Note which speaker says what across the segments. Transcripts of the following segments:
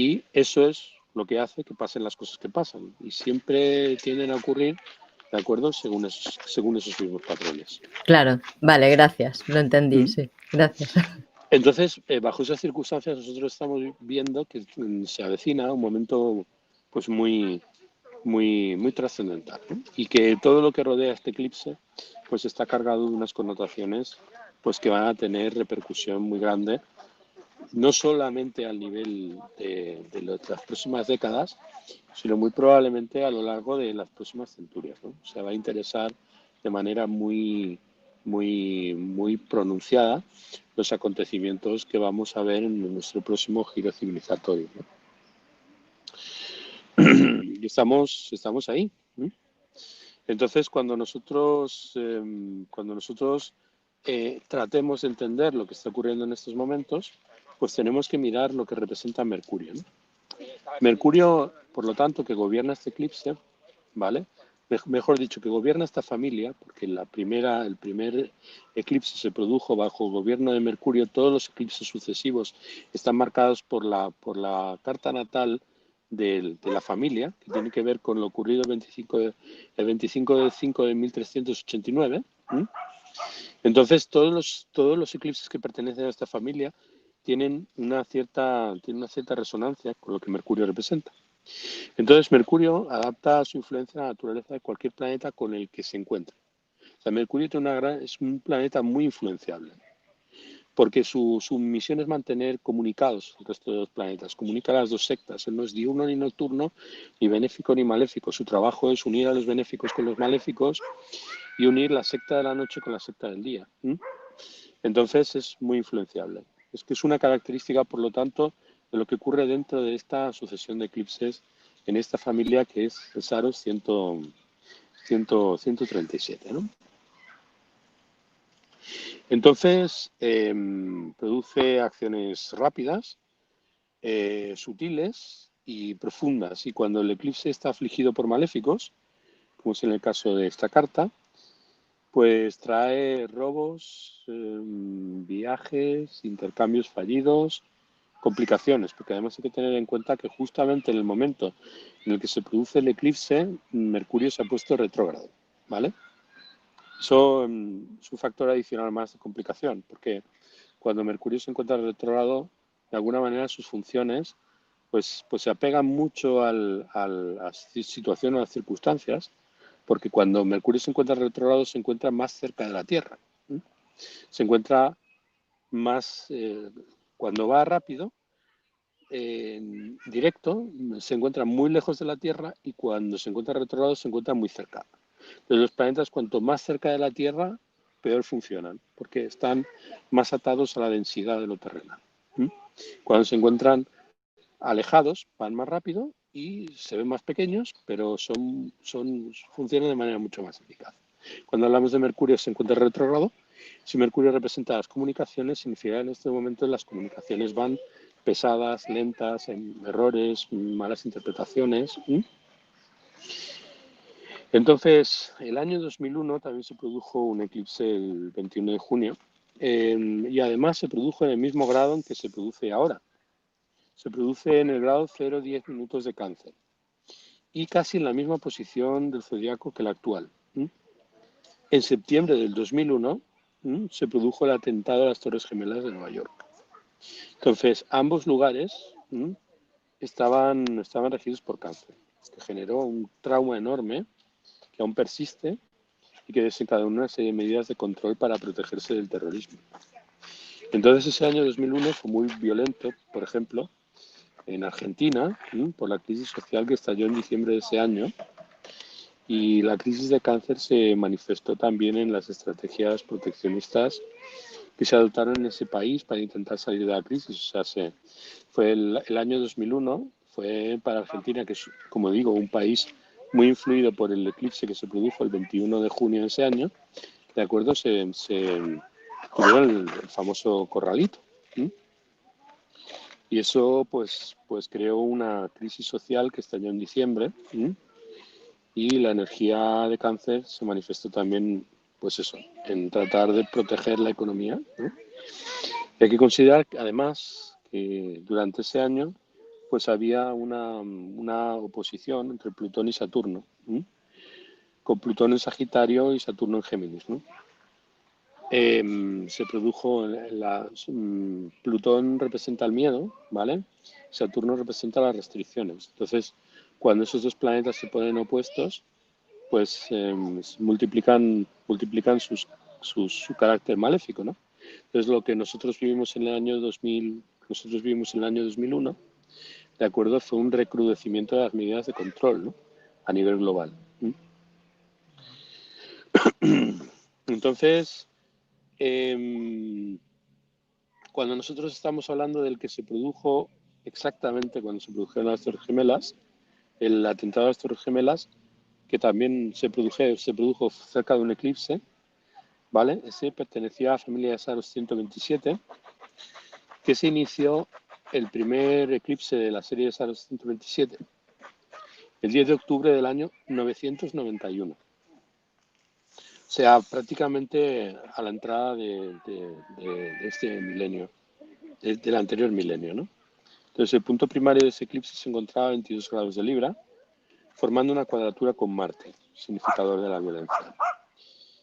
Speaker 1: Y eso es lo que hace que pasen las cosas que pasan. Y siempre tienden a ocurrir, ¿de acuerdo? Según esos mismos patrones.
Speaker 2: Claro, vale, gracias. Lo entendí,
Speaker 1: ¿Mm?
Speaker 2: sí. Gracias.
Speaker 1: Entonces, bajo esas circunstancias, nosotros estamos viendo que se avecina un momento pues muy trascendental, ¿no? Y que todo lo que rodea este eclipse pues está cargado de unas connotaciones pues que van a tener repercusión muy grande, no solamente al nivel de las próximas décadas, sino muy probablemente a lo largo de las próximas centurias, ¿no? O sea, va a interesar de manera muy pronunciada los acontecimientos que vamos a ver en nuestro próximo giro civilizatorio, ¿no? Y estamos ahí, ¿eh? Entonces, cuando nosotros tratemos de entender lo que está ocurriendo en estos momentos, pues tenemos que mirar lo que representa Mercurio, ¿no? Mercurio, por lo tanto, que gobierna este eclipse, ¿vale? Mejor dicho, que gobierna esta familia, porque el primer eclipse se produjo bajo el gobierno de Mercurio. Todos los eclipses sucesivos están marcados por la carta natal de la familia, que tiene que ver con lo ocurrido el 25 de 5 de 1389. ¿Mm? Entonces, todos los eclipses que pertenecen a esta familia tienen una cierta resonancia con lo que Mercurio representa. Entonces, Mercurio adapta su influencia a la naturaleza de cualquier planeta con el que se encuentre. O sea, Mercurio es un planeta muy influenciable, porque su misión es mantener comunicados el resto de los planetas, comunica a las dos sectas. Él no es diurno ni nocturno, ni benéfico ni maléfico. Su trabajo es unir a los benéficos con los maléficos y unir la secta de la noche con la secta del día. Entonces, es muy influenciable. Es que es una característica, por lo tanto, de lo que ocurre dentro de esta sucesión de eclipses en esta familia que es el Saros 137, ¿no? Entonces, produce acciones rápidas, sutiles y profundas. Y cuando el eclipse está afligido por maléficos, como es en el caso de esta carta, pues trae robos, viajes, intercambios fallidos, complicaciones, porque además hay que tener en cuenta que justamente en el momento en el que se produce el eclipse, Mercurio se ha puesto retrógrado, ¿vale? Eso es un factor adicional más de complicación, porque cuando Mercurio se encuentra retrógrado, de alguna manera sus funciones pues se apegan mucho a la situación o a las circunstancias, porque cuando Mercurio se encuentra retrógrado se encuentra más cerca de la Tierra, ¿eh? Se encuentra más, cuando va rápido, directo, se encuentra muy lejos de la Tierra, y cuando se encuentra retrógrado se encuentra muy cerca. Entonces, los planetas, cuanto más cerca de la Tierra, peor funcionan, porque están más atados a la densidad de lo terrenal. Cuando se encuentran alejados, van más rápido y se ven más pequeños, pero funcionan de manera mucho más eficaz. Cuando hablamos de Mercurio se encuentra retrógrado. Si Mercurio representa las comunicaciones, significa que en este momento las comunicaciones van pesadas, lentas, errores, malas interpretaciones. Entonces, el año 2001 también se produjo un eclipse el 21 de junio, y además se produjo en el mismo grado en que se produce ahora. Se produce en el grado 0,10 minutos de Cáncer y casi en la misma posición del zodiaco que la actual. En septiembre del 2001 se produjo el atentado a las Torres Gemelas de Nueva York. Entonces, ambos lugares estaban regidos por Cáncer, que generó un trauma enorme que aún persiste y que desencadenó una serie de medidas de control para protegerse del terrorismo. Entonces, ese año 2001 fue muy violento, por ejemplo, en Argentina, por la crisis social que estalló en diciembre de ese año, y la crisis de Cáncer se manifestó también en las estrategias proteccionistas que se adoptaron en ese país para intentar salir de la crisis. O sea, fue el año 2001, fue para Argentina, que es, como digo, un país muy influido por el eclipse que se produjo el 21 de junio de ese año, ¿de acuerdo? Tuvieron el famoso corralito. Y eso pues creó una crisis social que estalló en diciembre, y la energía de Cáncer se manifestó también, pues eso, en tratar de proteger la economía, ¿no? Hay que considerar, además, que durante ese año pues había una oposición entre Plutón y Saturno, ¿m? Con Plutón en Sagitario y Saturno en Géminis, ¿no? Se produjo Plutón representa el miedo, ¿vale? Saturno representa las restricciones. Entonces, cuando esos dos planetas se ponen opuestos, pues multiplican su carácter maléfico, ¿no? Entonces, lo que nosotros vivimos en el año 2000, nosotros vivimos en el año 2001, de acuerdo, fue un recrudecimiento de las medidas de control, ¿no? A nivel global. Entonces, cuando nosotros estamos hablando del que se produjo exactamente cuando se produjeron las Torres Gemelas, el atentado a las Torres Gemelas, que también se produjo cerca de un eclipse, ¿vale? Ese pertenecía a la familia de Saros 127, que se inició el primer eclipse de la serie de Saros 127 el 10 de octubre del año 991. O sea, prácticamente a la entrada de este milenio, del anterior milenio, ¿no? Entonces, el punto primario de ese eclipse se encontraba a 22 grados de Libra, formando una cuadratura con Marte, significador de la violencia.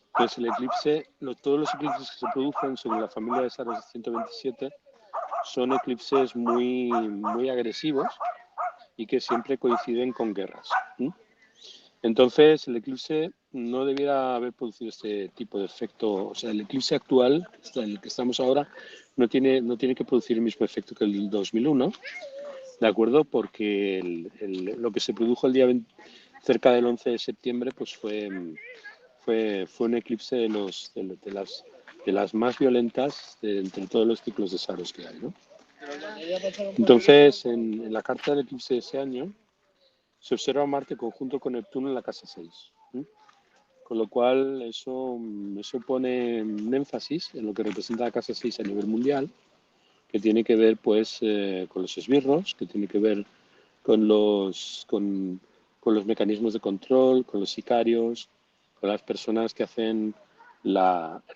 Speaker 1: Entonces, el eclipse, todos los eclipses que se producen según la familia de Saros 127 son eclipses muy, muy agresivos y que siempre coinciden con guerras. Entonces, el eclipse no debiera haber producido este tipo de efecto. O sea, el eclipse actual, en el que estamos ahora, no tiene que producir el mismo efecto que el 2001, ¿de acuerdo? Porque lo que se produjo el día cerca del 11 de septiembre pues fue un eclipse de las más violentas entre todos los ciclos de Saros que hay, ¿no? Entonces, en la carta del eclipse de ese año, se observa Marte conjunto con Neptuno en la casa 6. Con lo cual, eso pone un énfasis en lo que representa la casa 6 a nivel mundial, que tiene que ver pues con los esbirros, que tiene que ver con los mecanismos de control, con los sicarios, con las personas que hacen el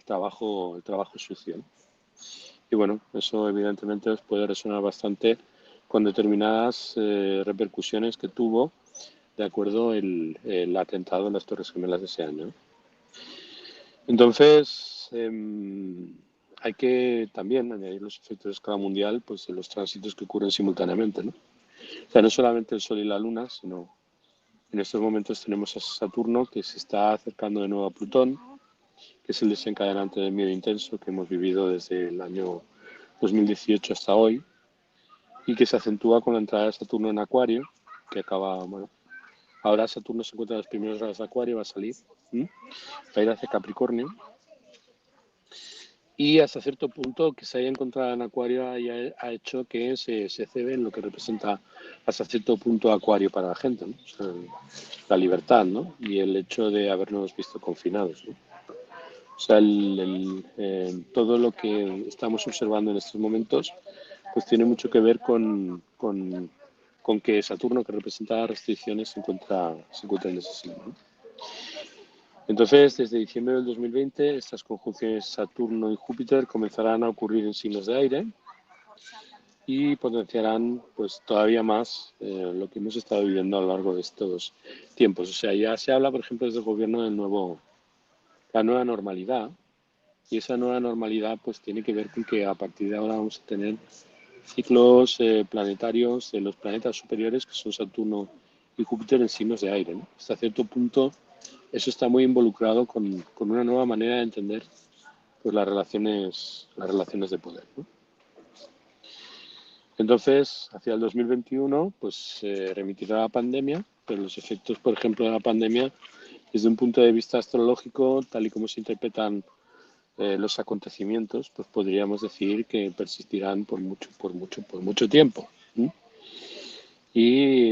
Speaker 1: trabajo sucio, ¿no? Y bueno, eso evidentemente os puede resonar bastante con determinadas repercusiones que tuvo, de acuerdo, el atentado en las Torres Gemelas de ese año. Entonces, hay que también añadir los efectos de escala mundial pues, en los tránsitos que ocurren simultáneamente, ¿no? O sea, no solamente el Sol y la Luna, sino en estos momentos tenemos a Saturno que se está acercando de nuevo a Plutón, que es el desencadenante del miedo intenso que hemos vivido desde el año 2018 hasta hoy, y que se acentúa con la entrada de Saturno en Acuario, que acaba, bueno, ahora Saturno se encuentra en los primeros grados de Acuario, va a salir, va a ir hacia Capricornio, y hasta cierto punto que se haya encontrado en Acuario ha hecho que se cebe en lo que representa hasta cierto punto Acuario para la gente, ¿no? O sea, la libertad, ¿no? Y el hecho de habernos visto confinados, ¿no? O sea, todo lo que estamos observando en estos momentos pues tiene mucho que ver con que Saturno, que representa restricciones, se encuentra en ese signo, ¿no? Entonces, desde diciembre del 2020, estas conjunciones Saturno y Júpiter comenzarán a ocurrir en signos de aire y potenciarán pues todavía más lo que hemos estado viviendo a lo largo de estos tiempos. O sea, ya se habla, por ejemplo, desde el gobierno la nueva normalidad, y esa nueva normalidad pues tiene que ver con que a partir de ahora vamos a tener ciclos planetarios de los planetas superiores, que son Saturno y Júpiter, en signos de aire, ¿no? Hasta cierto punto eso está muy involucrado con una nueva manera de entender pues, las relaciones de poder, ¿no? Entonces, hacia el 2021, pues se remitirá la pandemia, pero los efectos, por ejemplo, de la pandemia, desde un punto de vista astrológico, tal y como se interpretan los acontecimientos, pues podríamos decir que persistirán por mucho tiempo. Y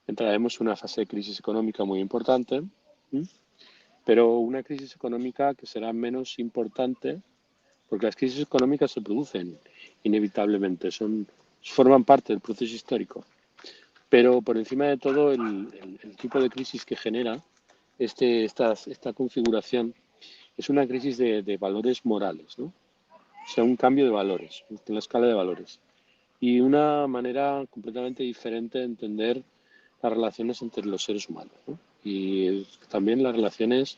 Speaker 1: entraremos en una fase de crisis económica muy importante, pero una crisis económica que será menos importante, porque las crisis económicas se producen inevitablemente, forman parte del proceso histórico. Pero por encima de todo, el tipo de crisis que genera esta configuración es una crisis de valores morales, ¿no? O sea, un cambio de valores, en la escala de valores. y una manera completamente diferente de entender las relaciones entre los seres humanos, ¿no? Y también las relaciones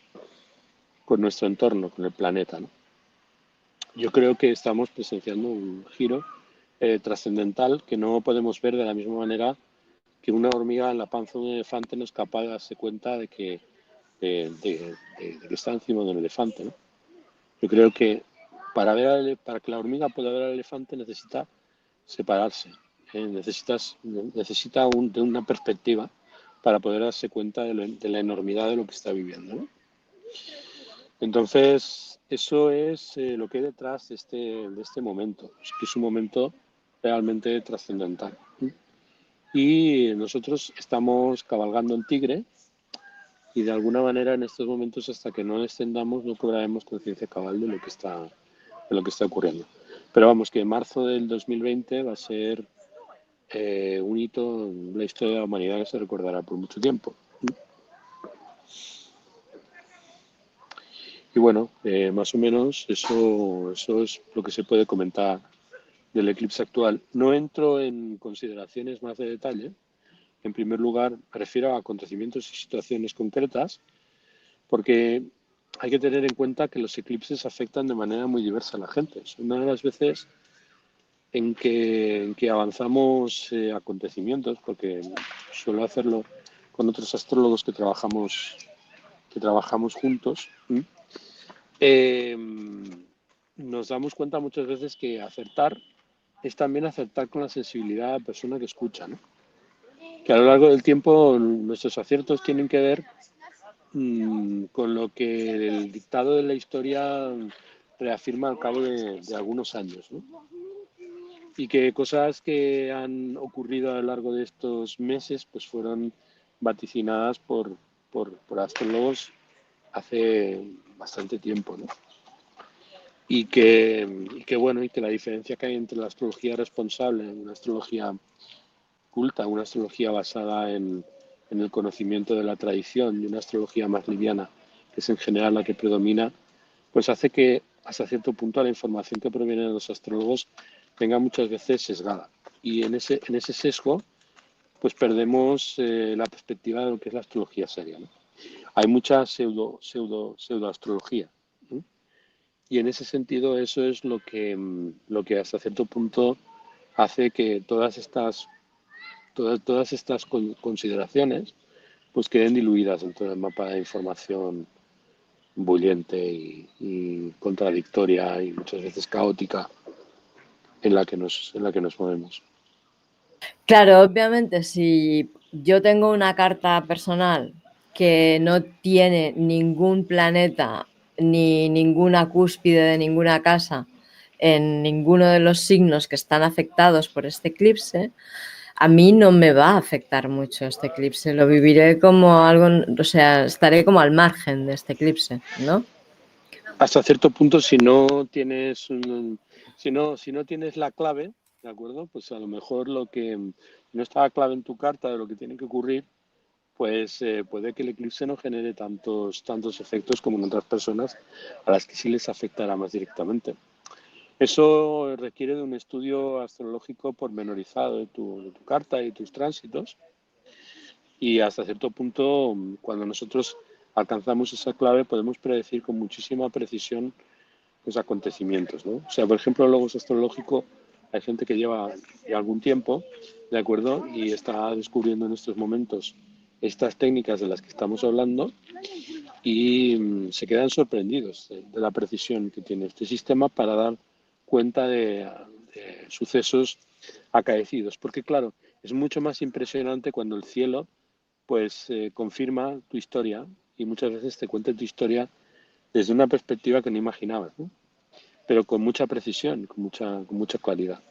Speaker 1: con nuestro entorno, con el planeta, ¿no? Yo creo que estamos presenciando un giro trascendental que no podemos ver de la misma manera que una hormiga en la panza de un elefante no es capaz de darse cuenta de que está encima de un elefante, ¿no? Yo creo que para que la hormiga pueda ver al elefante necesita separarse, necesita de una perspectiva para poder darse cuenta de la enormidad de lo que está viviendo, ¿no? Entonces, eso es lo que hay detrás de este momento, que es un momento realmente trascendental. Y nosotros estamos cabalgando el tigre y de alguna manera en estos momentos hasta que no descendamos no cobraremos conciencia cabal de lo que está ocurriendo. Pero vamos, que marzo del 2020 va a ser un hito en la historia de la humanidad que se recordará por mucho tiempo. Y bueno, más o menos eso es lo que se puede comentar del eclipse actual. No entro en consideraciones más de detalle. En primer lugar, me refiero a acontecimientos y situaciones concretas, porque hay que tener en cuenta que los eclipses afectan de manera muy diversa a la gente. Es una de las veces en que avanzamos acontecimientos, porque suelo hacerlo con otros astrólogos que trabajamos juntos. Eh, nos damos cuenta muchas veces que acertar es también acertar con la sensibilidad de la persona que escucha, ¿no? Que a lo largo del tiempo nuestros aciertos tienen que ver con lo que el dictado de la historia reafirma al cabo de algunos años, ¿no? Y que cosas que han ocurrido a lo largo de estos meses pues fueron vaticinadas por astrólogos hace bastante tiempo, ¿no? Bueno, y que la diferencia que hay entre la astrología responsable, una astrología culta, una astrología basada en el conocimiento de la tradición y una astrología más liviana, que es en general la que predomina, pues hace que hasta cierto punto la información que proviene de los astrólogos venga muchas veces sesgada. Y en ese sesgo, pues perdemos la perspectiva de lo que es la astrología seria, ¿no? Hay mucha pseudoastrología, ¿no? Y en ese sentido eso es lo que hasta cierto punto hace que todas estas consideraciones pues queden diluidas dentro del mapa de información bullente y contradictoria y muchas veces caótica en la que nos movemos.
Speaker 2: Claro, obviamente, si yo tengo una carta personal que no tiene ningún planeta ni ninguna cúspide de ninguna casa en ninguno de los signos que están afectados por este eclipse, a mí no me va a afectar mucho este eclipse. Lo viviré como algo, o sea, estaré como al margen de este eclipse, ¿no?
Speaker 1: Hasta cierto punto, si no tienes si no tienes la clave, ¿de acuerdo? Pues a lo mejor lo que no está la clave en tu carta de lo que tiene que ocurrir, pues puede que el eclipse no genere tantos efectos como en otras personas a las que sí les afectará más directamente. Eso requiere de un estudio astrológico pormenorizado de tu carta y tus tránsitos y hasta cierto punto, cuando nosotros alcanzamos esa clave, podemos predecir con muchísima precisión los acontecimientos, ¿no? O sea, por ejemplo, el logos astrológico, hay gente que lleva ya algún tiempo, ¿de acuerdo? Y está descubriendo en estos momentos estas técnicas de las que estamos hablando y se quedan sorprendidos de la precisión que tiene este sistema para dar cuenta de sucesos acaecidos. Porque claro, es mucho más impresionante cuando el cielo pues confirma tu historia y muchas veces te cuenta tu historia desde una perspectiva que no imaginabas, ¿no? Pero con mucha precisión, con mucha claridad.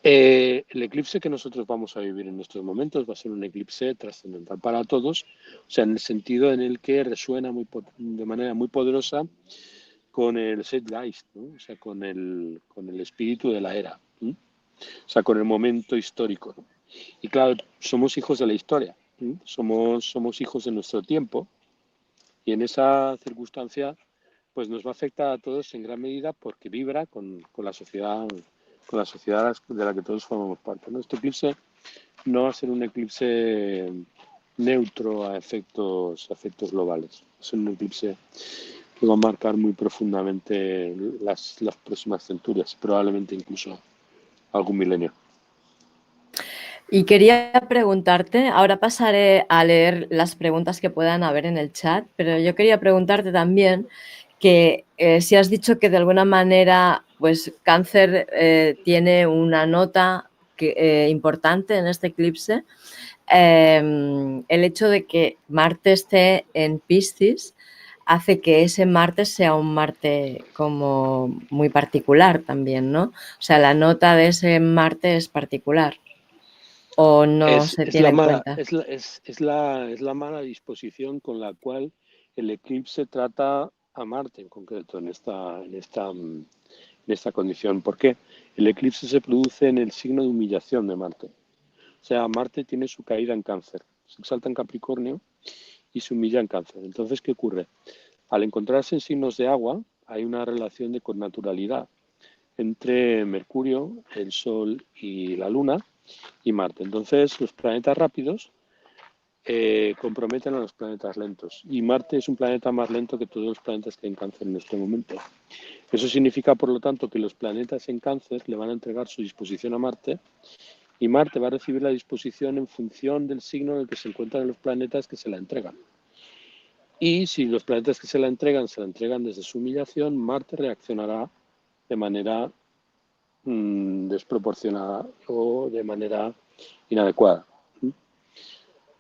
Speaker 1: El eclipse que nosotros vamos a vivir en estos momentos va a ser un eclipse trascendental para todos, o sea, en el sentido en el que resuena de manera muy poderosa con el Zeitgeist, ¿no? O sea, con el espíritu de la era, ¿no? O sea, con el momento histórico, ¿no? Y claro, somos hijos de la historia, ¿no? Somos hijos de nuestro tiempo y en esa circunstancia pues nos va a afectar a todos en gran medida porque vibra con la sociedad con la sociedad de la que todos formamos parte, ¿no? Este eclipse no va a ser un eclipse neutro a efectos globales. Es un eclipse que va a marcar muy profundamente las próximas centurias, probablemente incluso algún milenio.
Speaker 2: Y quería preguntarte, ahora pasaré a leer las preguntas que puedan haber en el chat, pero yo quería preguntarte también que si has dicho que de alguna manera pues Cáncer tiene una nota importante en este eclipse, el hecho de que Marte esté en Piscis hace que ese Marte sea un Marte como muy particular también, ¿no? O sea, la nota de ese Marte es particular o no se
Speaker 1: Es
Speaker 2: tiene
Speaker 1: la
Speaker 2: en
Speaker 1: mala,
Speaker 2: cuenta.
Speaker 1: es la mala disposición con la cual el eclipse trata a Marte en concreto en esta condición. ¿Por qué? El eclipse se produce en el signo de humillación de Marte. O sea, Marte tiene su caída en Cáncer, se exalta en Capricornio y se humilla en Cáncer. Entonces, ¿qué ocurre? Al encontrarse en signos de agua, hay una relación de connaturalidad entre Mercurio, el Sol y la Luna y Marte. Entonces, los planetas rápidos comprometen a los planetas lentos. Y Marte es un planeta más lento que todos los planetas que hay en Cáncer en este momento. Eso significa, por lo tanto, que los planetas en Cáncer le van a entregar su disposición a Marte y Marte va a recibir la disposición en función del signo en el que se encuentran los planetas que se la entregan. Y si los planetas que se la entregan desde su humillación, Marte reaccionará de manera desproporcionada o de manera inadecuada.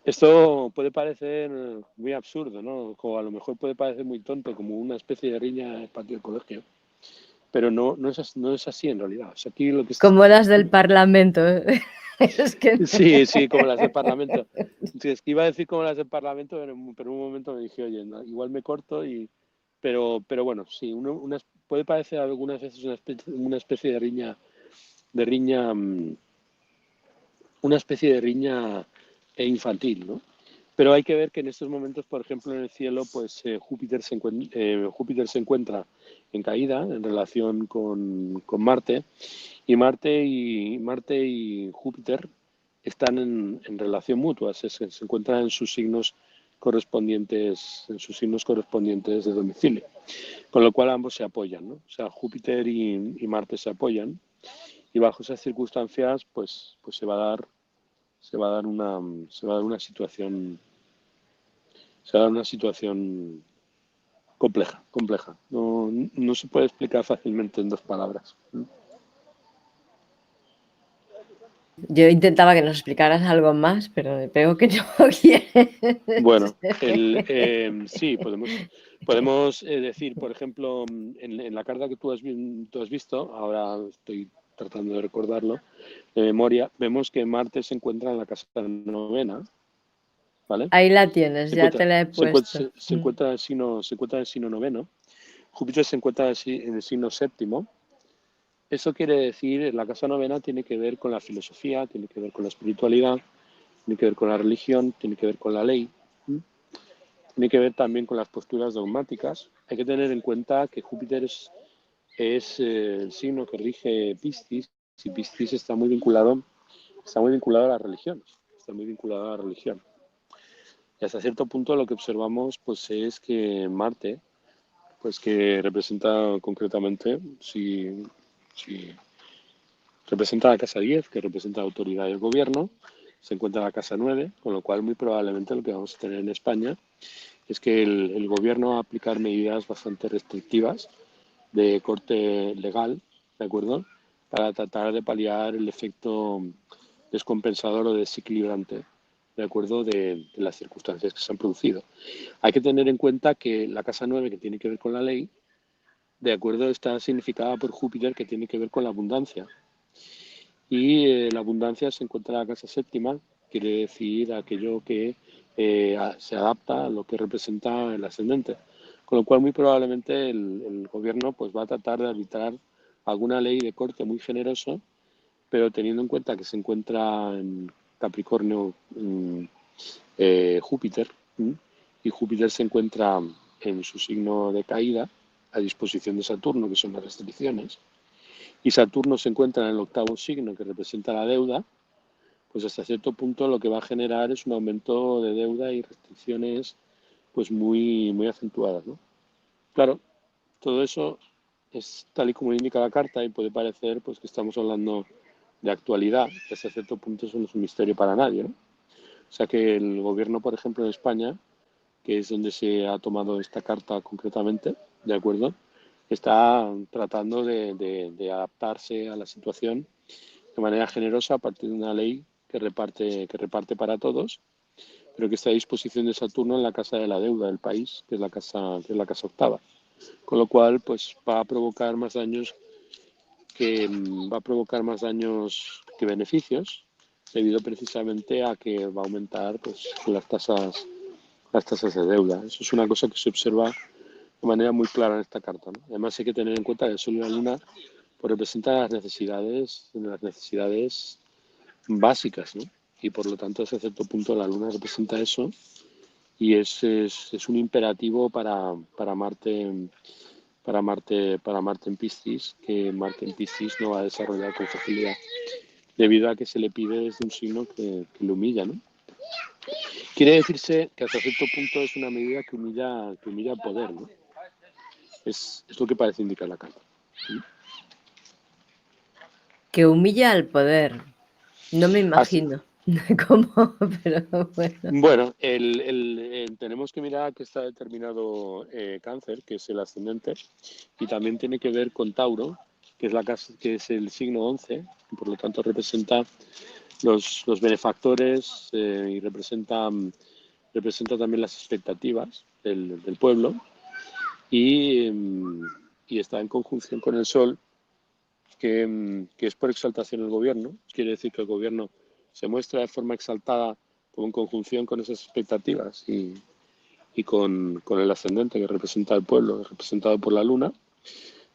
Speaker 1: Esto puede parecer muy absurdo, ¿no? O a lo mejor puede parecer muy tonto, como una especie de riña en el patio del colegio, pero no es así en realidad. O sea, aquí lo que es,
Speaker 2: Como las del Parlamento. Es que
Speaker 1: sí, sí, como las del Parlamento. Sí, es que iba a decir como las del Parlamento, pero en un momento me dije, oye, no, igual me corto pero bueno, sí, puede parecer algunas veces una especie de riña, una especie de riña infantil, ¿no? Pero hay que ver que en estos momentos, por ejemplo, en el cielo, pues Júpiter se encuentra en caída en relación con Marte, y Marte y Júpiter están en relación mutua, se encuentran en sus signos correspondientes de domicilio, con lo cual ambos se apoyan, ¿no? O sea, Júpiter y Marte se apoyan, y bajo esas circunstancias, pues se va a dar una, se va a dar una situación, se va a dar una situación compleja. No se puede explicar fácilmente en dos palabras.
Speaker 2: yo intentaba que nos explicaras algo más, pero veo que no quieres.
Speaker 1: Bueno, sí, podemos decir, por ejemplo, en la carta que tú has visto, ahora estoy tratando de recordarlo de memoria, vemos que Marte se encuentra en la casa novena, ¿vale?
Speaker 2: Ahí la tienes,
Speaker 1: Se
Speaker 2: ya te
Speaker 1: encuentra,
Speaker 2: la he puesto.
Speaker 1: se encuentra en el signo noveno. Júpiter se encuentra en el signo séptimo. Eso quiere decir, la casa novena tiene que ver con la filosofía, tiene que ver con la espiritualidad, tiene que ver con la religión, tiene que ver con la ley, tiene que ver también con las posturas dogmáticas. Hay que tener en cuenta que Júpiter es el signo que rige Piscis, y Piscis está muy vinculado a la religión, está muy vinculado a la religión. Y hasta cierto punto lo que observamos pues es que Marte, pues que representa concretamente, si representa la casa 10, que representa la autoridad y el gobierno, se encuentra la casa 9, con lo cual muy probablemente lo que vamos a tener en España es que el gobierno va a aplicar medidas bastante restrictivas de corte legal, ¿de acuerdo? Para tratar de paliar el efecto descompensador o desequilibrante, ¿de acuerdo? De las circunstancias que se han producido. Hay que tener en cuenta que la casa 9, que tiene que ver con la ley, de acuerdo, está significada por Júpiter, que tiene que ver con la abundancia. Y la abundancia se encuentra en la casa séptima, quiere decir aquello que se adapta a lo que representa el ascendente. Con lo cual, muy probablemente el gobierno pues, va a tratar de arbitrar alguna ley de corte muy generoso, pero teniendo en cuenta que se encuentra en Capricornio Júpiter, y Júpiter se encuentra en su signo de caída, a disposición de Saturno, que son las restricciones, y Saturno se encuentra en el octavo signo que representa la deuda, pues hasta cierto punto lo que va a generar es un aumento de deuda y restricciones pues muy acentuadas, ¿no? Claro, todo eso es tal y como indica la carta y puede parecer pues que estamos hablando de actualidad, que hasta cierto punto eso no es un misterio para nadie, ¿no? O sea que el gobierno, por ejemplo, de España, que es donde se ha tomado esta carta concretamente, ¿de acuerdo? Está tratando de adaptarse a la situación de manera generosa a partir de una ley que reparte para todos, pero que está a disposición de Saturno en la casa de la deuda del país, que es la casa octava. Con lo cual, pues va a provocar más daños que beneficios, debido precisamente a que va a aumentar pues las tasas de deuda. Eso es una cosa que se observa de manera muy clara en esta carta, ¿no? Además hay que tener en cuenta que el Sol y la Luna pues, representan las necesidades básicas, ¿no? Y por lo tanto, hasta cierto punto, la Luna representa eso y es un imperativo para Marte en Piscis, que Marte en Piscis no va a desarrollar con facilidad, debido a que se le pide desde un signo que lo humilla, ¿no? Quiere decirse que hasta cierto punto es una medida que humilla al poder, ¿no? Es lo que parece indicar la carta.
Speaker 2: Que humilla al poder. No me
Speaker 1: Así,
Speaker 2: imagino cómo, pero bueno.
Speaker 1: bueno, tenemos que mirar que está determinado Cáncer, que es el ascendente, y también tiene que ver con Tauro, que es la casa, que es el signo 11, y por lo tanto representa los benefactores y representa también las expectativas del pueblo y está en conjunción con el Sol, que es por exaltación el gobierno. Quiere decir que el gobierno se muestra de forma exaltada como en conjunción con esas expectativas y con el ascendente que representa al pueblo, representado por la luna,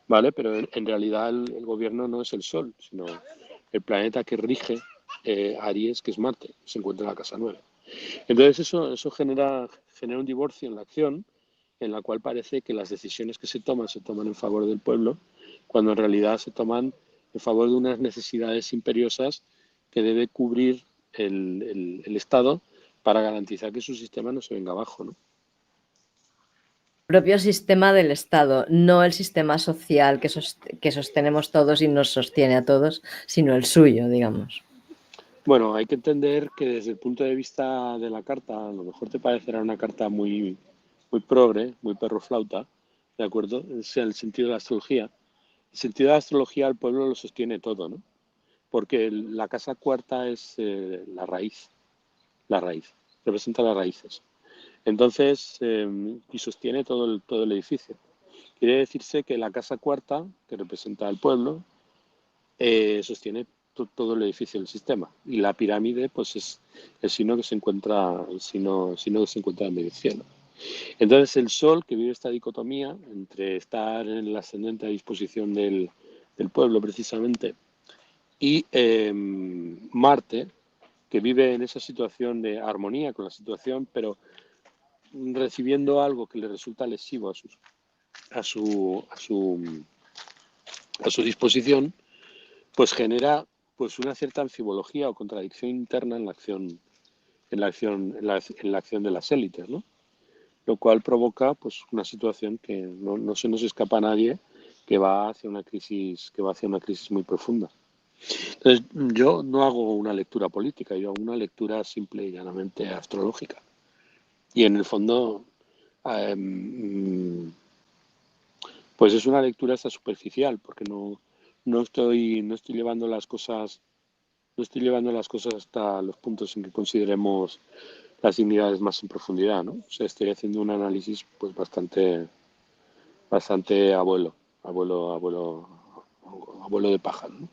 Speaker 1: ¿vale? Pero en realidad el gobierno no es el Sol, sino el planeta que rige Aries, que es Marte, que se encuentra en la casa 9. Entonces eso genera un divorcio en la acción, en la cual parece que las decisiones que se toman en favor del pueblo, cuando en realidad se toman en favor de unas necesidades imperiosas que debe cubrir el Estado para garantizar que su sistema no se venga abajo, ¿no?
Speaker 2: Propio sistema del Estado, no el sistema social que sostenemos todos y nos sostiene a todos, sino el suyo, digamos.
Speaker 1: Bueno, hay que entender que desde el punto de vista de la carta, a lo mejor te parecerá una carta muy progre, muy perro flauta, ¿de acuerdo? Es el sentido de la astrología. El sentido de la astrología al pueblo lo sostiene todo, ¿no? Porque la casa cuarta es la raíz, representa las raíces. Entonces, y sostiene todo el edificio. Quiere decirse que la casa cuarta, que representa al pueblo, sostiene todo el edificio del sistema. Y la pirámide, pues es el signo que se encuentra, el signo que se encuentra en medio cielo. Entonces, el Sol, que vive esta dicotomía entre estar en el ascendente a disposición del pueblo, precisamente, y Marte, que vive en esa situación de armonía con la situación, pero recibiendo algo que le resulta lesivo a su, a su, a su disposición, pues genera pues una cierta anfibología o contradicción interna en la acción de las élites, ¿no? Lo cual provoca pues una situación que no se nos escapa a nadie, que va hacia una crisis muy profunda. Entonces, yo no hago una lectura política, yo hago una lectura simple y llanamente astrológica. Y en el fondo, eh, pues es una lectura hasta superficial, porque no estoy llevando las cosas, hasta los puntos en que consideremos las dignidades más en profundidad, ¿no? O sea, estoy haciendo un análisis pues bastante abuelo de paja, ¿no?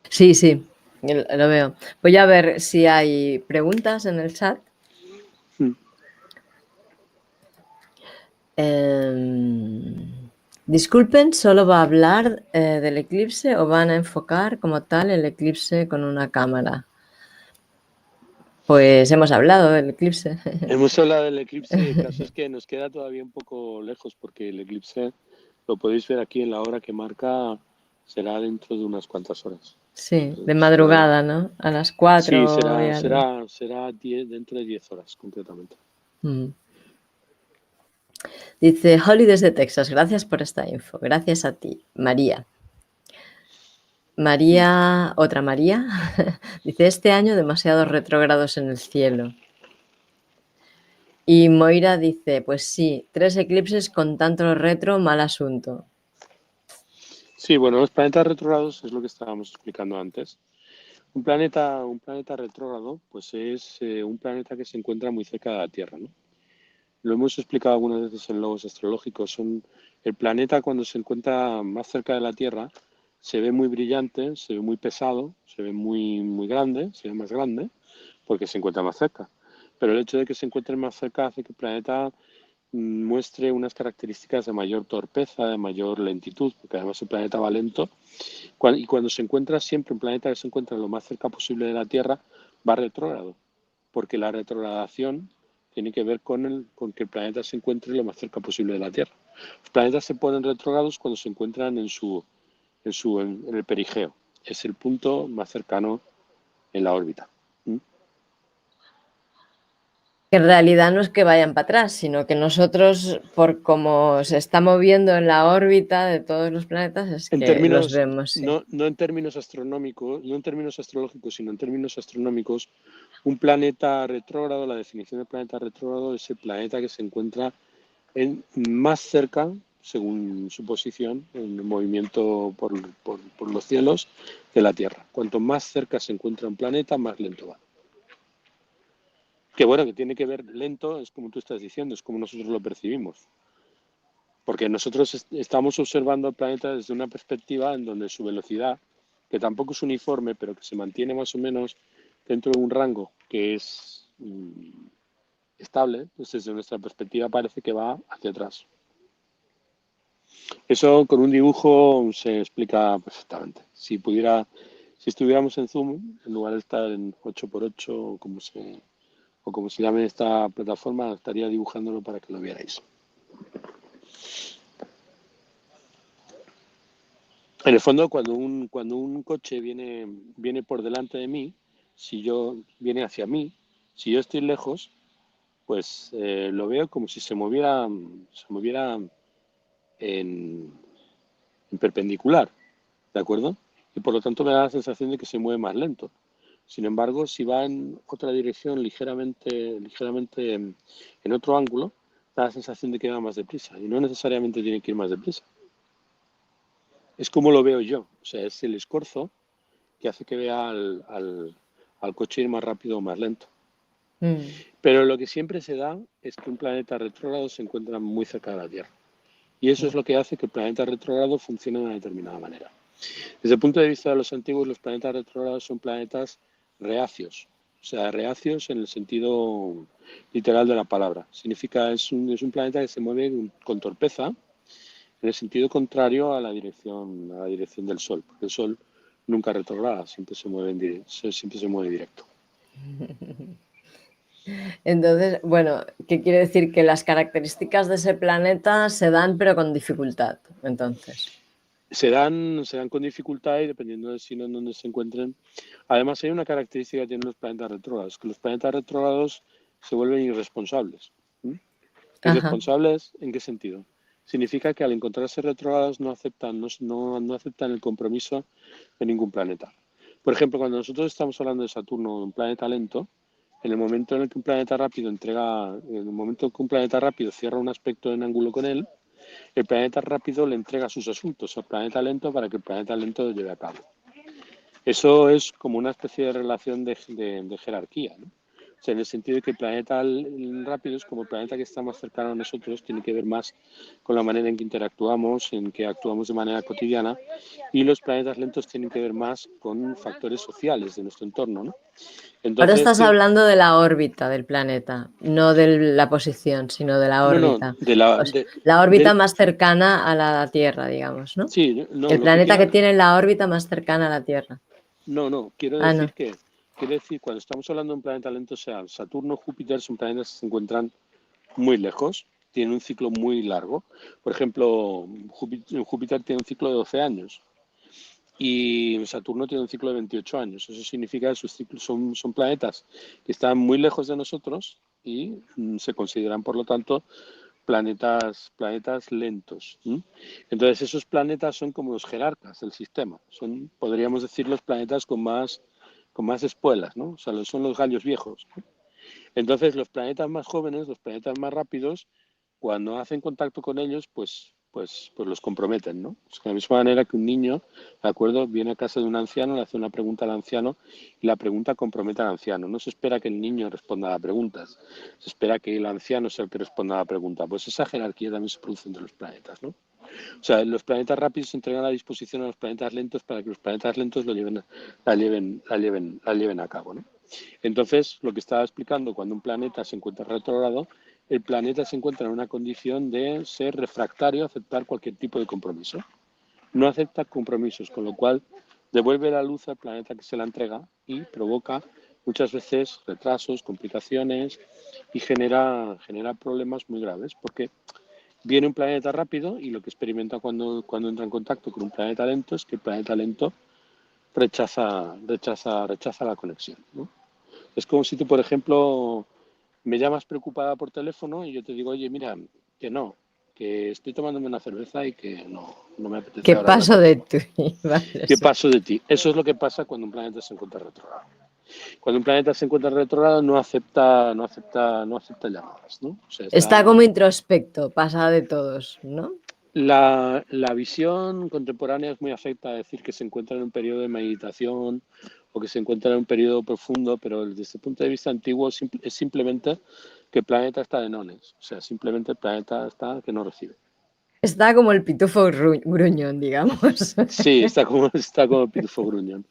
Speaker 2: Sí, sí, lo veo. Voy a ver si hay preguntas en el chat.
Speaker 1: Mm.
Speaker 2: Disculpen, ¿solo va a hablar del eclipse o van a enfocar como tal el eclipse con una cámara? Pues hemos hablado del eclipse.
Speaker 1: Hemos hablado del eclipse, el caso es que nos queda todavía un poco lejos porque el eclipse Lo podéis ver aquí en la hora que marca, será dentro de unas cuantas horas.
Speaker 2: Sí, de
Speaker 1: Será,
Speaker 2: madrugada, ¿no? A las
Speaker 1: sí,
Speaker 2: 4 y
Speaker 1: será,
Speaker 2: algo.
Speaker 1: dentro de 10 horas, concretamente.
Speaker 2: Mm. Dice Holly desde Texas, gracias por esta info. Gracias a ti, María. María, otra María, dice, este año demasiados retrógrados en el cielo. Y Moira dice, pues sí, 3 eclipses con tanto retro, mal asunto.
Speaker 1: Sí, bueno, los planetas retrógrados es lo que estábamos explicando antes. Un planeta retrógrado, pues es un planeta que se encuentra muy cerca de la Tierra, ¿no? Lo hemos explicado algunas veces en logos astrológicos. El planeta cuando se encuentra más cerca de la Tierra se ve muy brillante, se ve muy pesado, se ve muy grande, se ve más grande, porque se encuentra más cerca. Pero el hecho de que se encuentre más cerca hace que el planeta muestre unas características de mayor torpeza, de mayor lentitud, porque además el planeta va lento. Y cuando se encuentra siempre un planeta que se encuentra lo más cerca posible de la Tierra, va retrógrado, porque la retrogradación tiene que ver con que el planeta se encuentre lo más cerca posible de la Tierra. Los planetas se ponen retrógrados cuando se encuentran en el perigeo. Es el punto más cercano en la órbita. ¿Mm?
Speaker 2: Que en realidad no es que vayan para atrás, sino que nosotros, por cómo se está moviendo en la órbita de todos los planetas, es
Speaker 1: En
Speaker 2: que los
Speaker 1: términos,
Speaker 2: vemos, sí.
Speaker 1: no en términos astronómicos, no en términos astrológicos, sino en términos astronómicos, un planeta retrógrado, la definición de planeta retrógrado es el planeta que se encuentra más cerca, según su posición, en el movimiento por los cielos de la Tierra. Cuanto más cerca se encuentra un planeta, más lento va. Que bueno, que tiene que ver lento, es como tú estás diciendo, es como nosotros lo percibimos. Porque nosotros estamos observando el planeta desde una perspectiva en donde su velocidad, que tampoco es uniforme, pero que se mantiene más o menos dentro de un rango que es estable, pues desde nuestra perspectiva parece que va hacia atrás. Eso con un dibujo se explica perfectamente. Si estuviéramos en Zoom, en lugar de estar en 8x8 o como se llame esta plataforma, estaría dibujándolo para que lo vierais. En el fondo, cuando un coche viene por delante de mí, viene hacia mí, si yo estoy lejos, pues lo veo como si se moviera en, en perpendicular, ¿de acuerdo? Y por lo tanto me da la sensación de que se mueve más lento. Sin embargo, si va en otra dirección ligeramente en otro ángulo, da la sensación de que va más deprisa. Y no necesariamente tiene que ir más deprisa. Es como lo veo yo. O sea, es el escorzo que hace que vea al coche ir más rápido o más lento. Pero lo que siempre se da es que un planeta retrógrado se encuentra muy cerca de la Tierra. Y eso es lo que hace que el planeta retrógrado funcione de una determinada manera. Desde el punto de vista de los antiguos, los planetas retrógrados son planetas reacios. O sea, reacios en el sentido literal de la palabra. Significa, es un planeta que se mueve con torpeza en el sentido contrario a la dirección del Sol. Porque el Sol nunca retrograda, siempre se mueve directo.
Speaker 2: Entonces, bueno, ¿qué quiere decir? Que las características de ese planeta se dan, pero con dificultad, entonces.
Speaker 1: Se dan con dificultad y dependiendo del signo en donde se encuentren. Además, hay una característica que tienen los planetas retrógrados, que los planetas retrógrados se vuelven irresponsables. ¿Mm?
Speaker 2: Ajá.
Speaker 1: ¿Irresponsables en qué sentido? Significa que al encontrarse retrógrados no aceptan el compromiso de ningún planeta. Por ejemplo, cuando nosotros estamos hablando de Saturno, un planeta lento, en el momento en el que un planeta rápido cierra un aspecto en ángulo con él, el planeta rápido le entrega sus asuntos al planeta lento para que el planeta lento lo lleve a cabo. Eso es como una especie de relación de jerarquía, ¿no? O sea, en el sentido de que el planeta rápido es como el planeta que está más cercano a nosotros, tiene que ver más con la manera en que interactuamos, en que actuamos de manera cotidiana, y los planetas lentos tienen que ver más con factores sociales de nuestro entorno, ¿no?
Speaker 2: Ahora
Speaker 1: Entonces,
Speaker 2: estás hablando de la órbita del planeta, no de la posición, sino de la
Speaker 1: no, no,
Speaker 2: órbita. La órbita
Speaker 1: del,
Speaker 2: más cercana a la Tierra, digamos, ¿no?
Speaker 1: sí, no,
Speaker 2: El
Speaker 1: lo que
Speaker 2: planeta que
Speaker 1: quiero,
Speaker 2: tiene la órbita más cercana a la Tierra.
Speaker 1: no,
Speaker 2: Ah, no.
Speaker 1: quiero decir, cuando estamos hablando de un planeta lento, o sea, Saturno, Júpiter son planetas que se encuentran muy lejos, tienen un ciclo muy largo. Por ejemplo, Júpiter tiene un ciclo de 12 años y Saturno tiene un ciclo de 28 años. Eso significa que sus ciclos son planetas que están muy lejos de nosotros y se consideran, por lo tanto, planetas lentos. Entonces, esos planetas son como los jerarcas del sistema. Son, podríamos decir, los planetas con más espuelas, ¿no? O sea, son los gallos viejos, ¿no? Entonces, los planetas más jóvenes, los planetas más rápidos, cuando hacen contacto con ellos, pues los comprometen, ¿no? Es de la misma manera que un niño, ¿de acuerdo? Viene a casa de un anciano, le hace una pregunta al anciano y la pregunta compromete al anciano. No se espera que el niño responda a las preguntas, se espera que el anciano sea el que responda a la pregunta. Pues esa jerarquía también se produce entre los planetas, ¿no? O sea, los planetas rápidos se entregan a disposición a los planetas lentos para que los planetas lentos la lleven a cabo, ¿no? Entonces, lo que estaba explicando, cuando un planeta se encuentra retrógrado, el planeta se encuentra en una condición de ser refractario a aceptar cualquier tipo de compromiso. No acepta compromisos, con lo cual devuelve la luz al planeta que se la entrega y provoca muchas veces retrasos, complicaciones y genera problemas muy graves, porque viene un planeta rápido y lo que experimenta cuando entra en contacto con un planeta lento es que el planeta lento rechaza la conexión, ¿no? Es como si tú, por ejemplo, me llamas preocupada por teléfono y yo te digo, oye, mira, que no, que estoy tomándome una cerveza y que no me apetece
Speaker 2: ¿Qué
Speaker 1: ahora hablar
Speaker 2: paso de
Speaker 1: contigo.
Speaker 2: ti? Vale,
Speaker 1: ¿Qué
Speaker 2: sí.
Speaker 1: paso de ti? Eso es lo que pasa cuando un planeta se encuentra retrógrado. Cuando un planeta se encuentra retrógrado no acepta llamadas, ¿no? O sea,
Speaker 2: Está como introspecto, pasa de todos, ¿no?
Speaker 1: la visión contemporánea es muy afecta a decir que se encuentra en un periodo de meditación o que se encuentra en un periodo profundo, pero desde el punto de vista antiguo es simplemente que el planeta está de nones, o sea, simplemente el planeta está que no recibe.
Speaker 2: Está como el pitufo gruñón, digamos.
Speaker 1: Sí, está como el pitufo gruñón.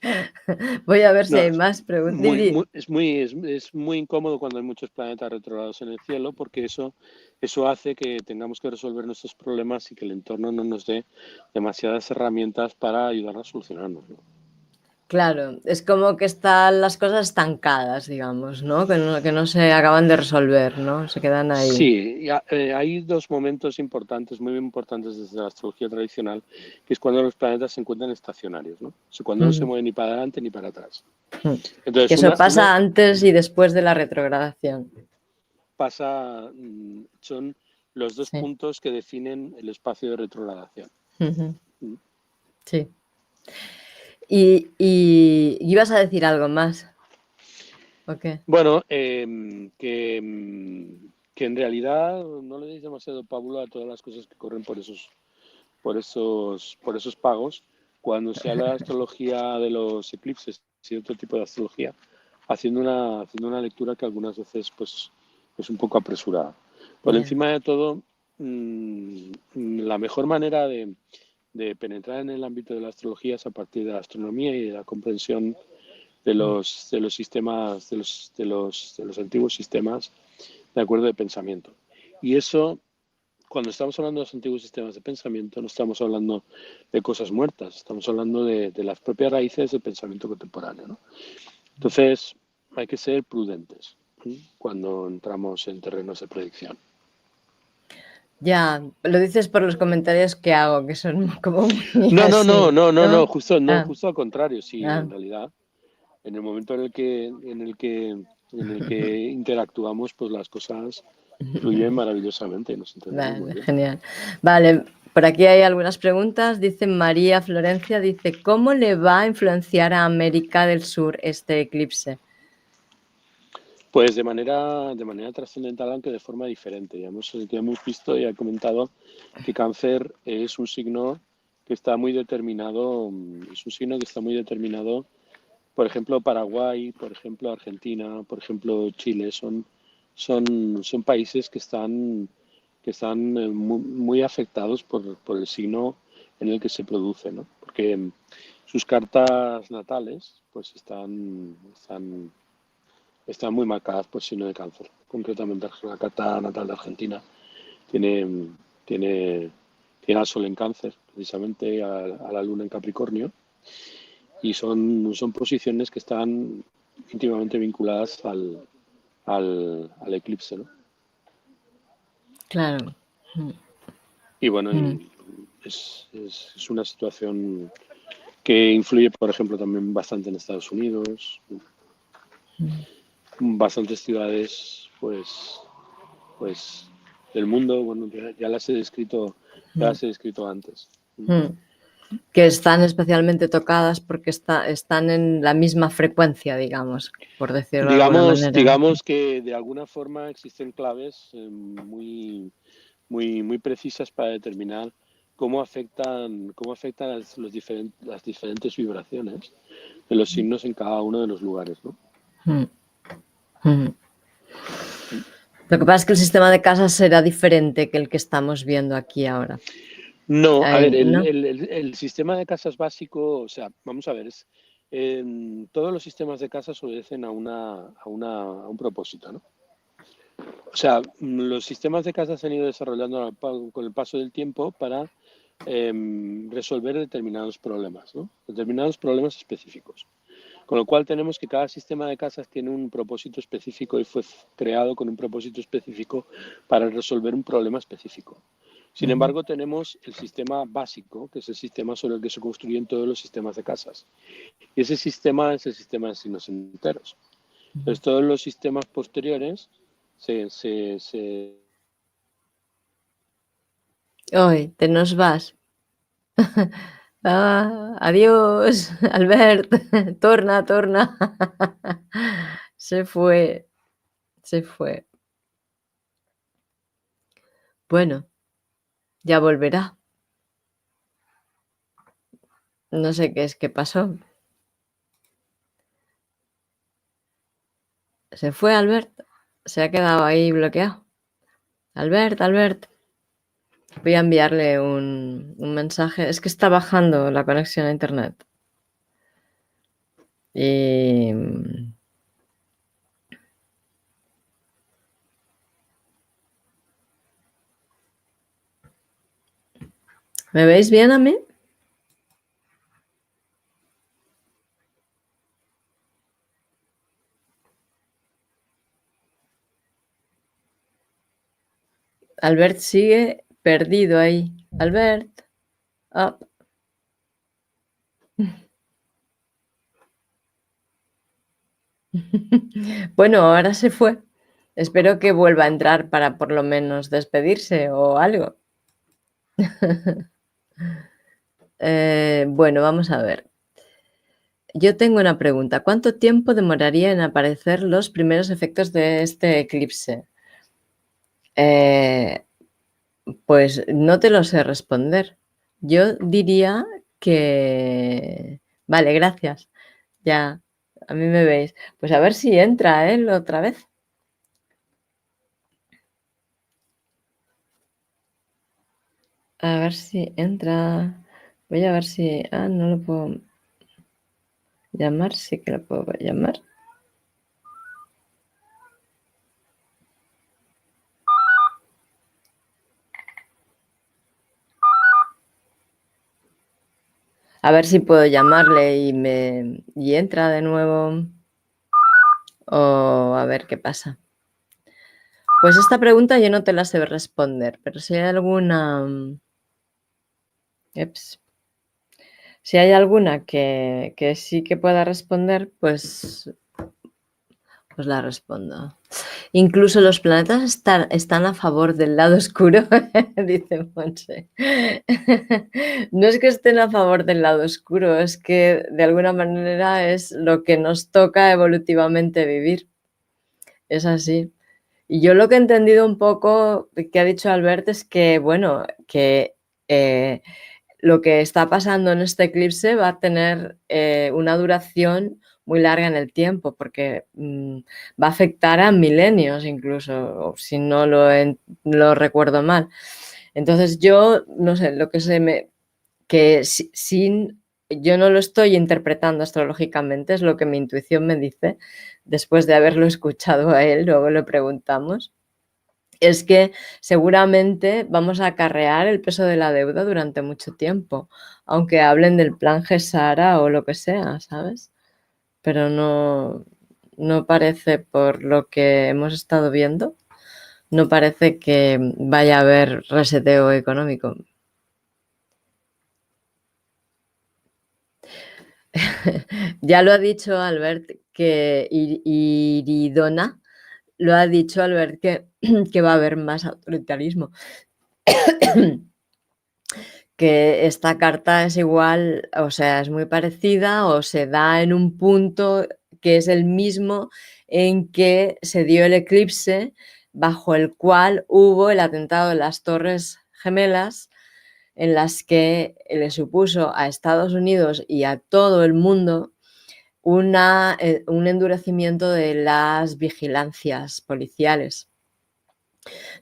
Speaker 2: Voy a ver si
Speaker 1: No,
Speaker 2: hay más preguntas.
Speaker 1: es muy incómodo cuando hay muchos planetas retrogrados en el cielo porque eso hace que tengamos que resolver nuestros problemas y que el entorno no nos dé demasiadas herramientas para ayudarnos a solucionarnos, ¿no?
Speaker 2: Claro, es como que están las cosas estancadas, digamos, ¿no? Que no se acaban de resolver, ¿no? Se quedan ahí.
Speaker 1: Sí, hay dos momentos importantes, muy importantes desde la astrología tradicional, que es cuando los planetas se encuentran estacionarios, ¿no? O sea, cuando no se
Speaker 2: Ujú,
Speaker 1: mueven ni para adelante ni para atrás.
Speaker 2: ujú. Que
Speaker 1: Entonces,
Speaker 2: eso pasa antes y después de la retrogradación.
Speaker 1: son los dos
Speaker 2: Sí.
Speaker 1: puntos que definen el espacio de retrogradación.
Speaker 2: Ujú, sí. Y ibas a decir algo más, ¿o qué?
Speaker 1: Bueno, que en realidad no le deis demasiado pábulo a todas las cosas que corren por esos pagos. Cuando se habla de astrología de los eclipses y otro tipo de astrología, haciendo una lectura que algunas veces pues, es un poco apresurada. Por
Speaker 2: Ya.
Speaker 1: encima de todo, la mejor manera de penetrar en el ámbito de la astrología es a partir de la astronomía y de la comprensión de los sistemas, de los antiguos sistemas de acuerdo de pensamiento. Y eso, cuando estamos hablando de los antiguos sistemas de pensamiento, no estamos hablando de cosas muertas, estamos hablando de las propias raíces del pensamiento contemporáneo, ¿no? Entonces, hay que ser prudentes, ¿sí?, cuando entramos en terrenos de predicción.
Speaker 2: Ya, lo dices por los comentarios que hago, que son como muy
Speaker 1: No,
Speaker 2: así, ¿no?
Speaker 1: no,
Speaker 2: Ah,
Speaker 1: justo al contrario, sí,
Speaker 2: ah.
Speaker 1: en realidad, en el momento en el que interactuamos, pues las cosas fluyen maravillosamente y nos entendemos muy
Speaker 2: Vale,
Speaker 1: bien.
Speaker 2: genial. Vale, por aquí hay algunas preguntas. Dice María Florencia, dice, ¿cómo le va a influenciar a América del Sur este eclipse?
Speaker 1: Pues de manera trascendental, aunque de forma diferente. Ya hemos visto y ha comentado que Cáncer es un signo que está muy determinado, es un signo que está muy determinado, por ejemplo, Paraguay, por ejemplo, Argentina, por ejemplo, Chile, son países que están muy afectados por el signo en el que se produce, ¿no? Porque sus cartas natales pues están muy marcadas por signo de Cáncer. Concretamente, la carta natal de Argentina tiene, tiene, tiene al Sol en Cáncer, precisamente a la Luna en Capricornio, y son posiciones que están íntimamente vinculadas al eclipse, ¿no?
Speaker 2: Claro.
Speaker 1: Y bueno, es una situación que influye, por ejemplo, también bastante en Estados Unidos. Bastantes ciudades, pues del mundo, bueno, ya las he descrito antes.
Speaker 2: Que están especialmente tocadas porque están en la misma frecuencia, digamos, por decirlo de alguna manera.
Speaker 1: Digamos que de alguna forma existen claves muy precisas para determinar cómo afectan las diferentes vibraciones de los signos en cada uno de los lugares, ¿no?
Speaker 2: Lo que pasa es que el sistema de casas será diferente que el que estamos viendo aquí ahora.
Speaker 1: No, a ver,
Speaker 2: ¿No?
Speaker 1: el sistema de casas básico, o sea, vamos a ver, todos los sistemas de casas obedecen a un propósito, ¿no? O sea, los sistemas de casas se han ido desarrollando con el paso del tiempo para resolver determinados problemas, ¿no? Determinados problemas específicos. Con lo cual tenemos que cada sistema de casas tiene un propósito específico y fue creado con un propósito específico para resolver un problema específico. Sin embargo, tenemos el sistema básico, que es el sistema sobre el que se construyen todos los sistemas de casas. Y ese sistema es el sistema de signos enteros. Entonces, todos los sistemas posteriores
Speaker 2: Hoy te nos vas. Adiós, Albert. Torna. Se fue. Bueno, ya volverá. No sé qué es que pasó. Se fue Albert. Se ha quedado ahí bloqueado. Albert. Voy a enviarle un mensaje. Es que está bajando la conexión a internet. Y ¿me veis bien a mí? Albert sigue perdido ahí. Albert. Up. Bueno, ahora se fue. Espero que vuelva a entrar para por lo menos despedirse o algo. Bueno, vamos a ver. Yo tengo una pregunta. ¿Cuánto tiempo demoraría en aparecer los primeros efectos de este eclipse? Pues no te lo sé responder. Yo diría que... Vale, gracias. Ya, a mí me veis. Pues a ver si entra él otra vez. A ver si entra. Voy a ver si... no lo puedo llamar. Sí que lo puedo llamar. A ver si puedo llamarle y entra de nuevo. O a ver qué pasa. Pues esta pregunta yo no te la sé responder, pero si hay alguna... Si hay alguna que sí que pueda responder, pues la respondo. Incluso los planetas están a favor del lado oscuro, dice Monse. No es que estén a favor del lado oscuro, es que de alguna manera es lo que nos toca evolutivamente vivir. Es así. Y yo lo que he entendido un poco que ha dicho Albert es que, bueno, que lo que está pasando en este eclipse va a tener una duración muy larga en el tiempo, porque va a afectar a milenios incluso, si no lo recuerdo mal. Entonces yo, no sé, lo que yo no lo estoy interpretando astrológicamente, es lo que mi intuición me dice, después de haberlo escuchado a él, luego le preguntamos, es que seguramente vamos a acarrear el peso de la deuda durante mucho tiempo, aunque hablen del plan Gesara o lo que sea, ¿sabes? Pero no parece, por lo que hemos estado viendo, no parece que vaya a haber reseteo económico. Ya lo ha dicho Albert que Iridona, lo ha dicho Albert que va a haber más autoritarismo. Que esta carta es igual, o sea, es muy parecida o se da en un punto que es el mismo en que se dio el eclipse bajo el cual hubo el atentado de las Torres Gemelas, en las que le supuso a Estados Unidos y a todo el mundo un endurecimiento de las vigilancias policiales.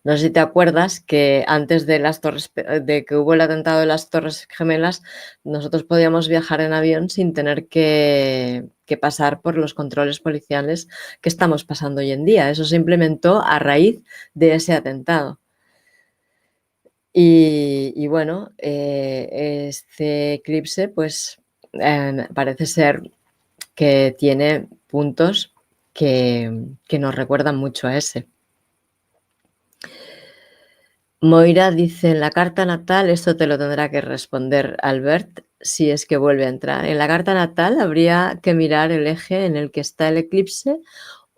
Speaker 2: No sé si te acuerdas que antes de las torres, de que hubo el atentado de las Torres Gemelas, nosotros podíamos viajar en avión sin tener que pasar por los controles policiales que estamos pasando hoy en día. Eso se implementó a raíz de ese atentado. Y bueno, este eclipse, pues parece ser que tiene puntos que nos recuerdan mucho a ese. Moira dice, en la carta natal, esto te lo tendrá que responder Albert si es que vuelve a entrar. En la carta natal habría que mirar el eje en el que está el eclipse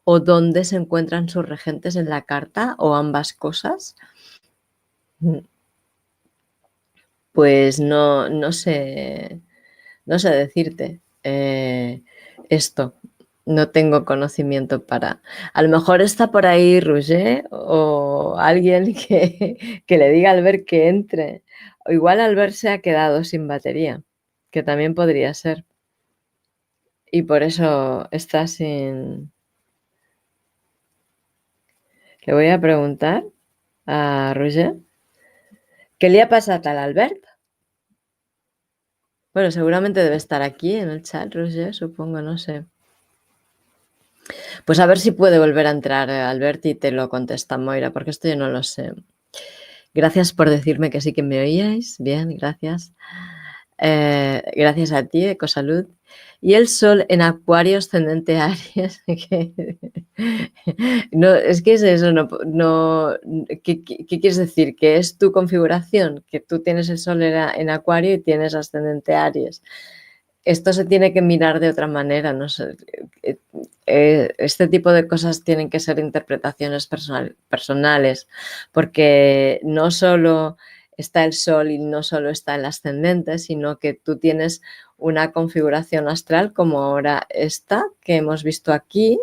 Speaker 2: o dónde se encuentran sus regentes en la carta o ambas cosas. Pues no sé decirte esto. No tengo conocimiento para... A lo mejor está por ahí Roger o alguien que le diga a Albert que entre. O igual Albert se ha quedado sin batería, que también podría ser. Y por eso está sin... Le voy a preguntar a Roger. ¿Qué le ha pasado al Albert? Bueno, seguramente debe estar aquí en el chat, Roger, supongo, no sé. Pues a ver si puede volver a entrar Albert y te lo contesta Moira, porque esto yo no lo sé. Gracias por decirme que sí que me oíais. Bien, gracias. Gracias a ti, Ecosalud. Y el Sol en Acuario ascendente Aries. No, es que es eso, ¿qué quieres decir? Que es tu configuración, que tú tienes el Sol en Acuario y tienes ascendente Aries. Esto se tiene que mirar de otra manera, no sé. Este tipo de cosas tienen que ser interpretaciones personales, porque no solo está el Sol y no solo está el ascendente, sino que tú tienes una configuración astral como ahora esta que hemos visto aquí,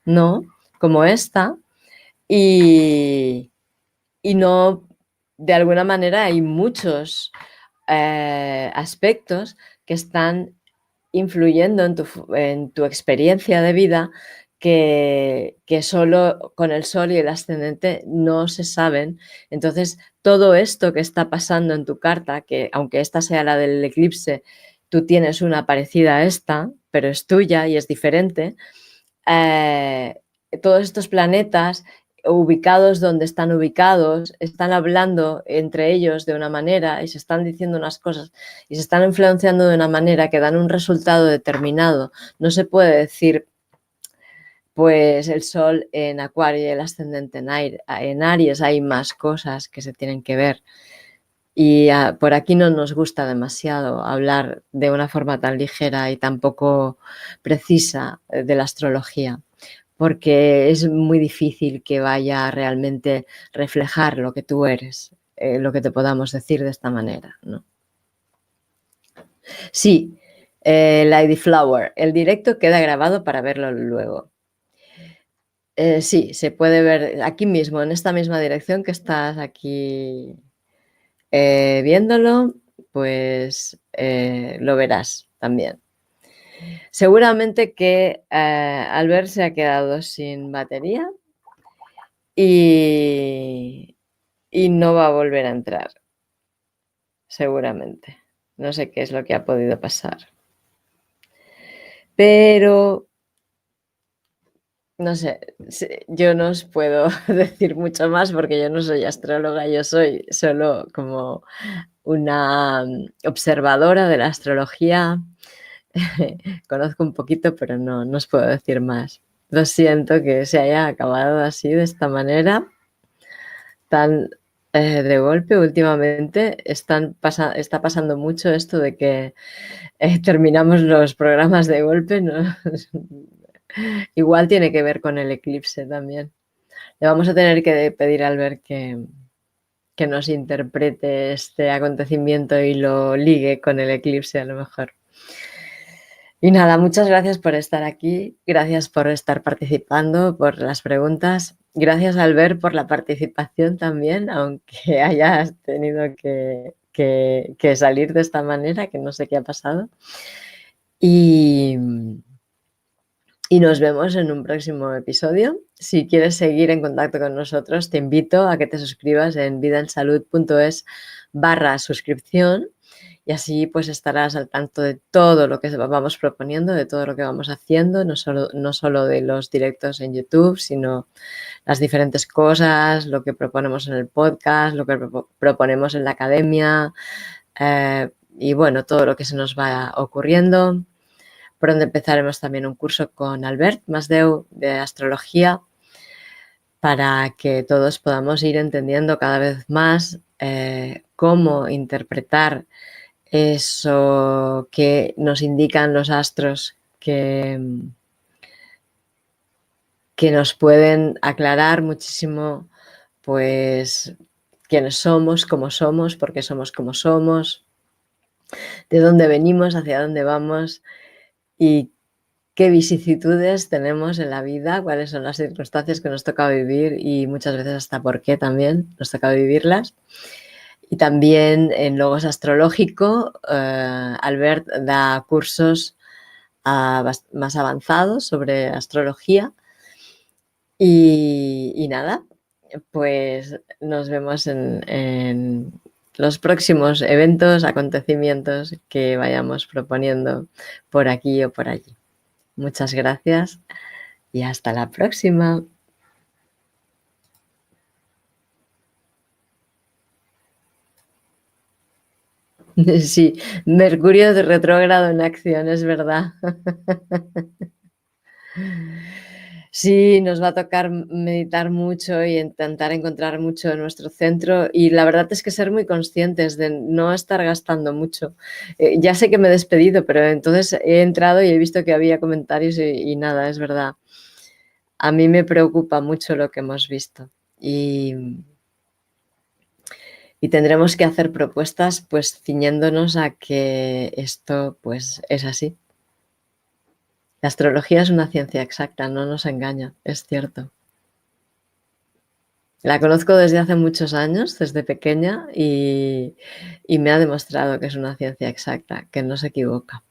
Speaker 2: ¿no? Como esta, y no, de alguna manera hay muchos aspectos que están influyendo en tu experiencia de vida que solo con el Sol y el ascendente no se saben. Entonces, todo esto que está pasando en tu carta, que aunque esta sea la del eclipse, tú tienes una parecida a esta, pero es tuya y es diferente, eh, todos estos planetas ubicados donde están ubicados, están hablando entre ellos de una manera y se están diciendo unas cosas y se están influenciando de una manera que dan un resultado determinado. No se puede decir, pues el Sol en Acuario y el ascendente en Aries hay más cosas que se tienen que ver. Y por aquí no nos gusta demasiado hablar de una forma tan ligera y tan poco precisa de la astrología, porque es muy difícil que vaya a realmente reflejar lo que tú eres, lo que te podamos decir de esta manera, ¿no? Sí, Lady Flower, el directo queda grabado para verlo luego. Sí, se puede ver aquí mismo, en esta misma dirección que estás aquí viéndolo, pues lo verás también. Seguramente que Albert se ha quedado sin batería y no va a volver a entrar, seguramente. No sé qué es lo que ha podido pasar. Pero, no sé, yo no os puedo decir mucho más porque yo no soy astróloga, yo soy solo como una observadora de la astrología. Conozco un poquito, pero no os puedo decir más. Lo siento que se haya acabado así, de esta manera. están de golpe últimamente, está pasando mucho esto de que terminamos los programas de golpe, ¿no? Igual tiene que ver con el eclipse también. Le vamos a tener que pedir a Albert que nos interprete este acontecimiento y lo ligue con el eclipse a lo mejor. Y nada, muchas gracias por estar aquí, gracias por estar participando, por las preguntas. Gracias, Albert, por la participación también, aunque hayas tenido que salir de esta manera, que no sé qué ha pasado. Y nos vemos en un próximo episodio. Si quieres seguir en contacto con nosotros, te invito a que te suscribas en vidaensalud.es/suscripción y así pues estarás al tanto de todo lo que vamos proponiendo, de todo lo que vamos haciendo, no solo de los directos en YouTube, sino las diferentes cosas, lo que proponemos en el podcast, lo que proponemos en la academia y bueno, todo lo que se nos va ocurriendo. Pronto empezaremos también un curso con Albert Masdeu de astrología para que todos podamos ir entendiendo cada vez más cómo interpretar eso que nos indican los astros que nos pueden aclarar muchísimo pues quiénes somos, cómo somos, por qué somos como somos, de dónde venimos, hacia dónde vamos y qué vicisitudes tenemos en la vida, cuáles son las circunstancias que nos toca vivir y muchas veces hasta por qué también nos toca vivirlas. Y también en Logos Astrológico, Albert da cursos más avanzados sobre astrología. Y nada, pues nos vemos en los próximos eventos, acontecimientos que vayamos proponiendo por aquí o por allí. Muchas gracias y hasta la próxima. Sí, Mercurio de retrógrado en acción, es verdad. Sí, nos va a tocar meditar mucho y intentar encontrar mucho en nuestro centro y la verdad es que ser muy conscientes de no estar gastando mucho. Ya sé que me he despedido, pero entonces he entrado y he visto que había comentarios y nada, es verdad. A mí me preocupa mucho lo que hemos visto y tendremos que hacer propuestas pues ciñéndonos a que esto pues es así. La astrología es una ciencia exacta, no nos engaña, es cierto. La conozco desde hace muchos años, desde pequeña, y me ha demostrado que es una ciencia exacta, que no se equivoca.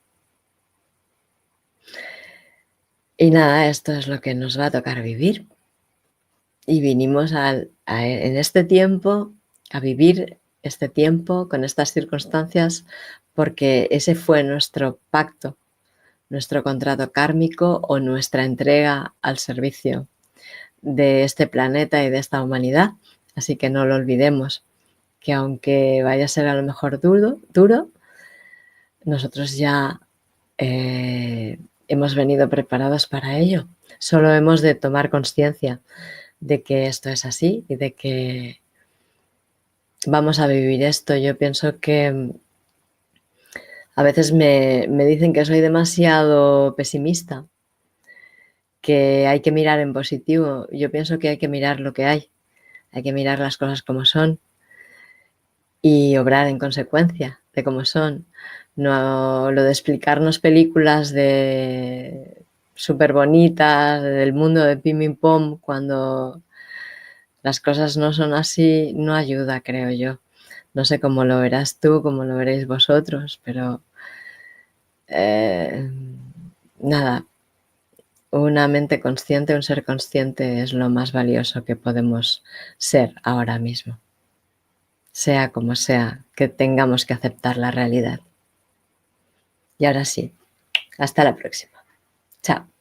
Speaker 2: Y nada, esto es lo que nos va a tocar vivir. Y vinimos en este tiempo a vivir este tiempo con estas circunstancias porque ese fue nuestro pacto, nuestro contrato kármico o nuestra entrega al servicio de este planeta y de esta humanidad. Así que no lo olvidemos, que aunque vaya a ser a lo mejor duro, nosotros ya hemos venido preparados para ello. Solo hemos de tomar conciencia de que esto es así y de que vamos a vivir esto. Yo pienso que a veces me dicen que soy demasiado pesimista, que hay que mirar en positivo. Yo pienso que hay que mirar lo que hay que mirar las cosas como son y obrar en consecuencia de cómo son. No lo de explicarnos películas de súper bonitas del mundo de Pim Pim Pom cuando las cosas no son así, no ayuda, creo yo. No sé cómo lo verás tú, cómo lo veréis vosotros, pero nada, una mente consciente, un ser consciente es lo más valioso que podemos ser ahora mismo. Sea como sea, que tengamos que aceptar la realidad. Y ahora sí, hasta la próxima. Chao.